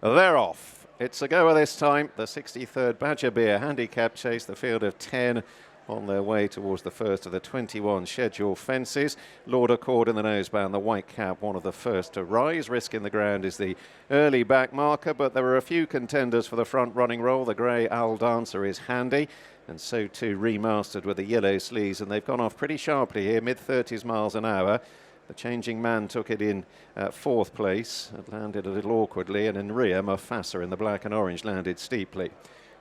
They're off. It's a goer this time, the 63rd Badger Beer Handicap Chase, the field of 10 on their way towards the first of the 21 scheduled fences. Lord Accord in the noseband, the white cap, one of the first to rise. Risk in the ground is the early back marker, but there are a few contenders for the front running role. The grey Al Dancer is handy, and so too Remastered with the yellow sleeves, and they've gone off pretty sharply here, mid-30s miles an hour. The Changing Man took it in fourth place. It landed a little awkwardly, and in rear, Mufasa in the black and orange landed steeply.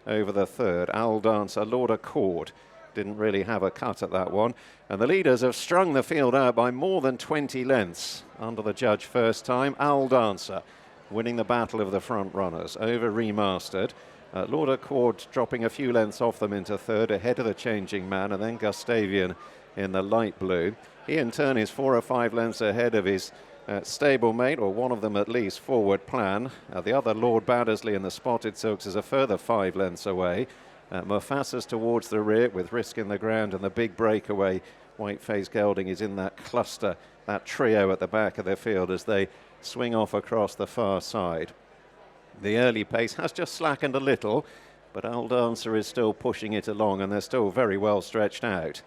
Over the third, Al Dancer, Lord Accord didn't really have a cut at that one. And the leaders have strung the field out by more than 20 lengths under the judge first time. Al Dancer winning the battle of the front runners over Remastered. Lord Accord dropping a few lengths off them into third, ahead of the Changing Man, and then Gustavian in the light blue. He in turn is 4 or 5 lengths ahead of his stablemate, or one of them at least, Forward Plan. The other, Lord Baddesley in the Spotted Silks, is a further 5 lengths away. Mufasa's towards the rear with Risk in the ground, and the big breakaway white-faced gelding is in that cluster, that trio at the back of the field as they swing off across the far side. The early pace has just slackened a little, but Al Dancer is still pushing it along, and they're still very well stretched out.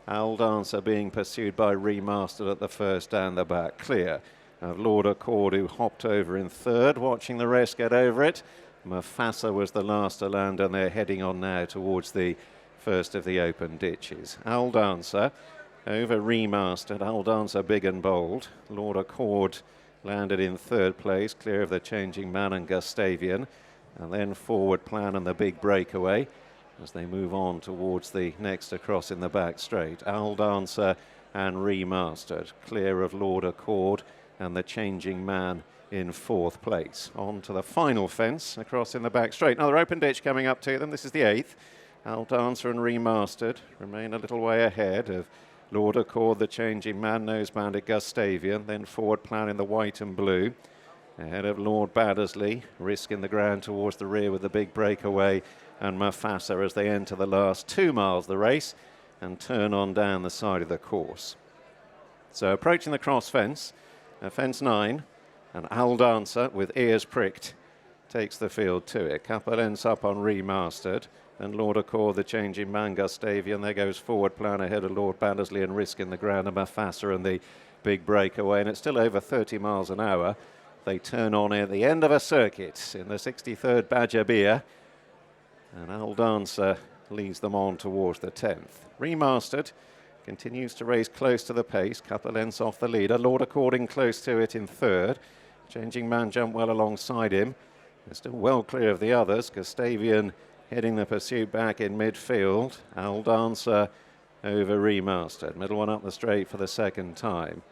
Al Dancer being pursued by Remastered at the first and the back. Clear of Lord Accord, who hopped over in third, watching the rest get over it. Mufasa was the last to land, and they're heading on now towards the first of the open ditches. Al Dancer over Remastered. Al Dancer big and bold. Lord Accord landed in third place, clear of the Changing Man and Gustavian. And then Forward Plan and the big breakaway as they move on towards the next across in the back straight. Al Dancer and Remastered, clear of Lord Accord and the Changing Man in fourth place. On to the final fence across in the back straight. Another open ditch coming up to them. This is the 8th. Al Dancer and Remastered remain a little way ahead of Lord Accord, the Changing Man, noseband at Gustavian, then Forward Plan in the white and blue. Ahead of Lord Baddesley, Risk in the ground towards the rear with the big breakaway, and Mufasa as they enter the last 2 miles of the race and turn on down the side of the course. So approaching the cross fence, fence 9, and Al Dancer with ears pricked takes the field to it. Couple ends up on Remastered, and Lord Accord, the Changing Man, Gustavian. There goes Forward Plan ahead of Lord Baddesley and Risk in the ground, and Mufasa and the big breakaway, and it's still over 30 miles an hour. They turn on at the end of a circuit in the 63rd Badger Beer, and Al Dancer leads them on towards the 10th. Remastered continues to race close to the pace, couple lengths off the leader. Lord Accord close to it in third. Changing Man jumped well alongside him. They're still well clear of the others. Gustavian heading the pursuit back in midfield. Al Dancer over Remastered. Middle one up the straight for the second time.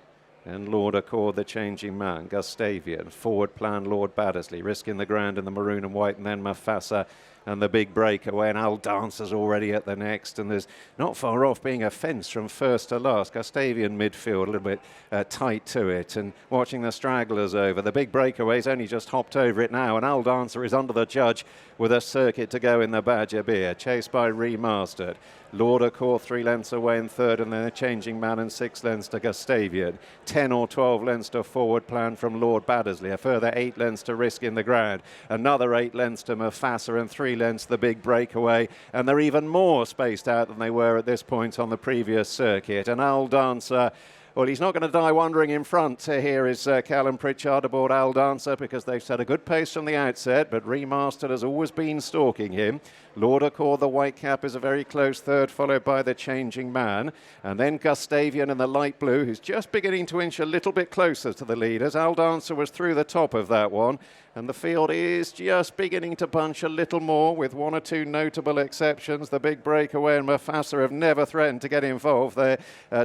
And Lord Accord, the Changing Man, Gustavian, Forward Plan, Lord Baddesley, Risk in the ground in the maroon and white, and then Mufasa and the big breakaway, and Al Dancer's already at the next, and there's not far off being a fence from first to last. Gustavian midfield, a little bit tight to it, and watching the stragglers over. The big breakaway's only just hopped over it now, and Al Dancer is under the judge with a circuit to go in the Badger Beer, chased by Remastered. Lord Accord 3 lengths away in third, and then a Changing Man and 6 lengths to Gustavian. 10 or 12 lengths to Forward Plan from Lord Baddesley. A further 8 lengths to Risk in the ground. Another 8 lengths to Mufasa, and 3 lengths the big breakaway. And they're even more spaced out than they were at this point on the previous circuit. And Al Dancer, well, he's not going to die wandering in front. Here is Callum Pritchard aboard Al Dancer, because they've set a good pace from the outset, but Remastered has always been stalking him. Lord Accord, the white cap, is a very close third, followed by the Changing Man. And then Gustavian in the light blue, who's just beginning to inch a little bit closer to the leaders. Al Dancer was through the top of that one. And the field is just beginning to bunch a little more, with 1 or 2 notable exceptions. The big breakaway and Mufasa have never threatened to get involved. They're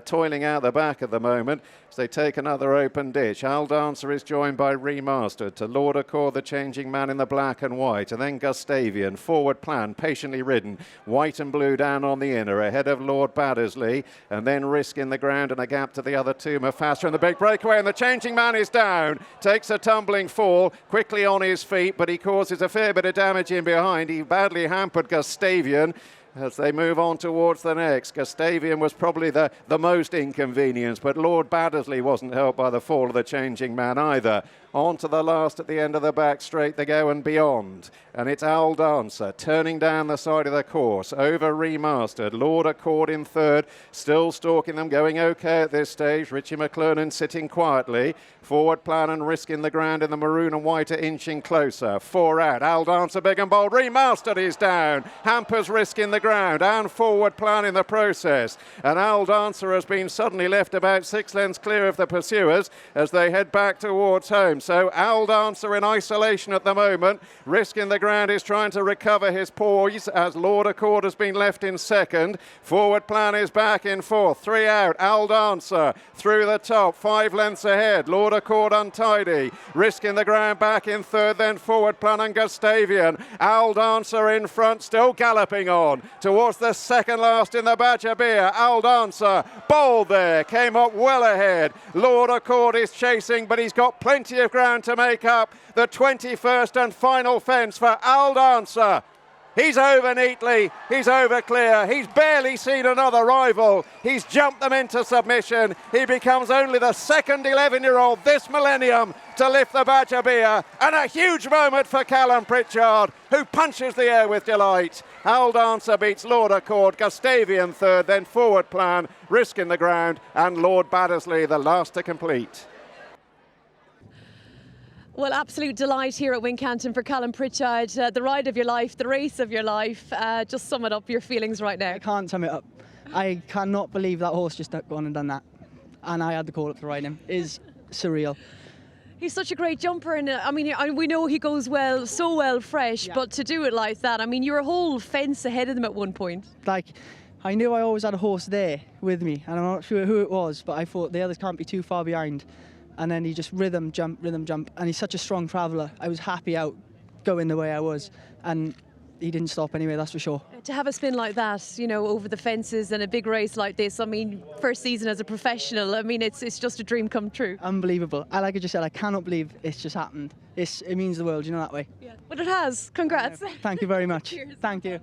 toiling out the back at the moment as they take another open ditch. Al Dancer is joined by Remastered, to Lord Accord, the Changing Man in the black and white, and then Gustavian, Forward Plan, patiently ridden, white and blue down on the inner, ahead of Lord Baddesley, and then Risk in the ground and a gap to the other two, Mufasa and the big breakaway, and the Changing Man is down, takes a tumbling fall, quickly on his feet, but he causes a fair bit of damage in behind. He badly hampered Gustavian, As they move on towards the next, Gustavian was probably the most inconvenienced, but Lord Baddesley wasn't helped by the fall of the changing man either. On to the last at the end of the back straight they go and beyond. And it's Owl Dancer turning down the side of the course over Remastered. Lord Accord in third, still stalking them, going okay at this stage. Richie McClernand sitting quietly. Forward Plan and risking the ground in the maroon and white are inching closer. 4 out, Owl Dancer big and bold. Remastered is down. Hampers risking the ground and Forward Plan in the process. And Owl Dancer has been suddenly left about 6 lengths clear of the pursuers as they head back towards home. So Owl Dancer in isolation at the moment, risking the ground, is trying to recover his poise as Lord Accord has been left in second. Forward Plan is back in fourth. 3 out, Owl Dancer through the top, 5 lengths ahead. Lord Accord untidy, risking the ground back in third, then Forward Plan and Gustavian. Owl Dancer in front, still galloping on towards the second last in the Badger Beer. Owl Dancer, bold there, came up well ahead. Lord Accord is chasing, but he's got plenty of ground to make up the 21st and final fence for Owl Dancer. He's over neatly, he's over clear, he's barely seen another rival, he's jumped them into submission. He becomes only the second 11-year-old this millennium to lift the Badger Beer, and a huge moment for Callum Pritchard, who punches the air with delight. Owl Dancer beats Lord Accord, Gustavian third, then Forward Plan, risking the ground, and Lord Baddesley the last to complete. Well, absolute delight here at Wincanton for Callum Pritchard. The ride of your life, the race of your life. Just sum it up, your feelings right now. I can't sum it up. I cannot believe that horse just gone and done that. And I had the call up to ride him. It is surreal. He's such a great jumper, and I mean, we know he goes well, so well fresh, but to do it like that, I mean, you're a whole fence ahead of them at one point. Like, I knew I always had a horse there with me, and I'm not sure who it was, but I thought the others can't be too far behind. And then he just rhythm jump, and he's such a strong traveller. I was happy out going the way I was, and he didn't stop anyway, that's for sure. To have a spin like that, you know, over the fences and a big race like this, I mean, first season as a professional, I mean, it's just a dream come true. Unbelievable. Like I just said, I cannot believe it's just happened. It means the world, you know, that way. Yeah. But it has. Congrats. Yeah. Thank you very much. Cheers. Thank you.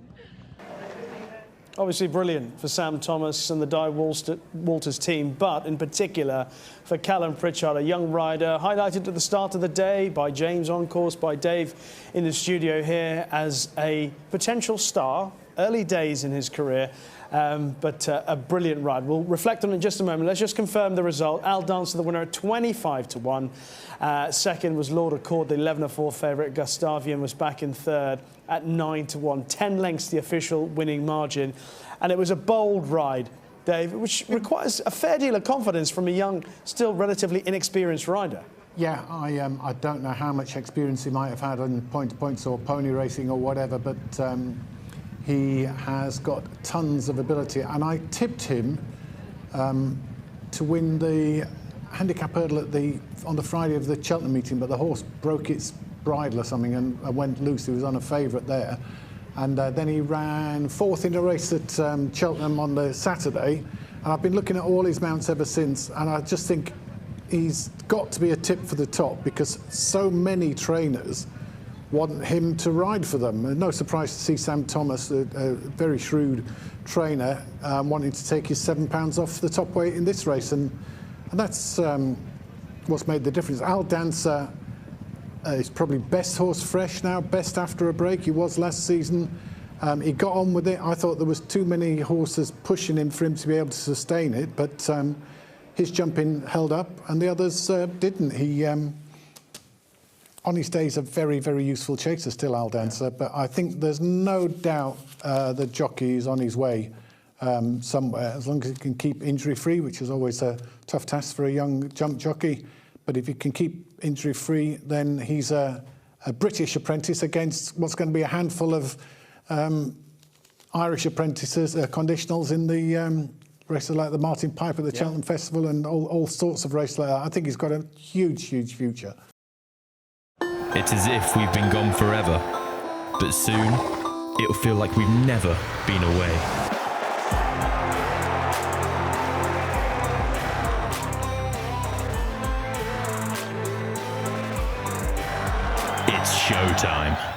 Obviously brilliant for Sam Thomas and the Di Walters team, but in particular for Callum Pritchard, a young rider, highlighted at the start of the day by James on course, by Dave in the studio here as a potential star, early days in his career, but a brilliant ride. We'll reflect on it in just a moment. Let's just confirm the result. Owl Dancer, the winner at 25-1. Second was Lord Accord, the 11-4 favourite. Gustavian was back in third at 9-1. 10 lengths the official winning margin. And it was a bold ride, Dave, which requires a fair deal of confidence from a young, still relatively inexperienced rider. Yeah, I don't know how much experience he might have had on point-to-points or pony racing or whatever, but he has got tons of ability. And I tipped him to win the handicap hurdle on the Friday of the Cheltenham meeting, but the horse broke its bridle or something and went loose. He was on a favourite there. And then he ran fourth in a race at Cheltenham on the Saturday. And I've been looking at all his mounts ever since, and I just think he's got to be a tip for the top because so many trainers want him to ride for them. No surprise to see Sam Thomas, a very shrewd trainer, wanting to take his £7 off the top weight in this race. And that's what's made the difference. Owl Dancer is probably best horse fresh now, best after a break. He was last season. He got on with it. I thought there was too many horses pushing him for him to be able to sustain it, but his jumping held up and the others didn't. He, on his days, a very, very useful chaser still, Owl Dancer, but I think there's no doubt the jockey is on his way somewhere, as long as he can keep injury-free, which is always a tough task for a young jump jockey. But if he can keep injury-free, then he's a British apprentice against what's going to be a handful of Irish apprentices, conditionals in the races like the Martin Piper at the Cheltenham Festival and all sorts of races like that. I think he's got a huge, huge future. It's as if we've been gone forever, but soon it'll feel like we've never been away. It's showtime.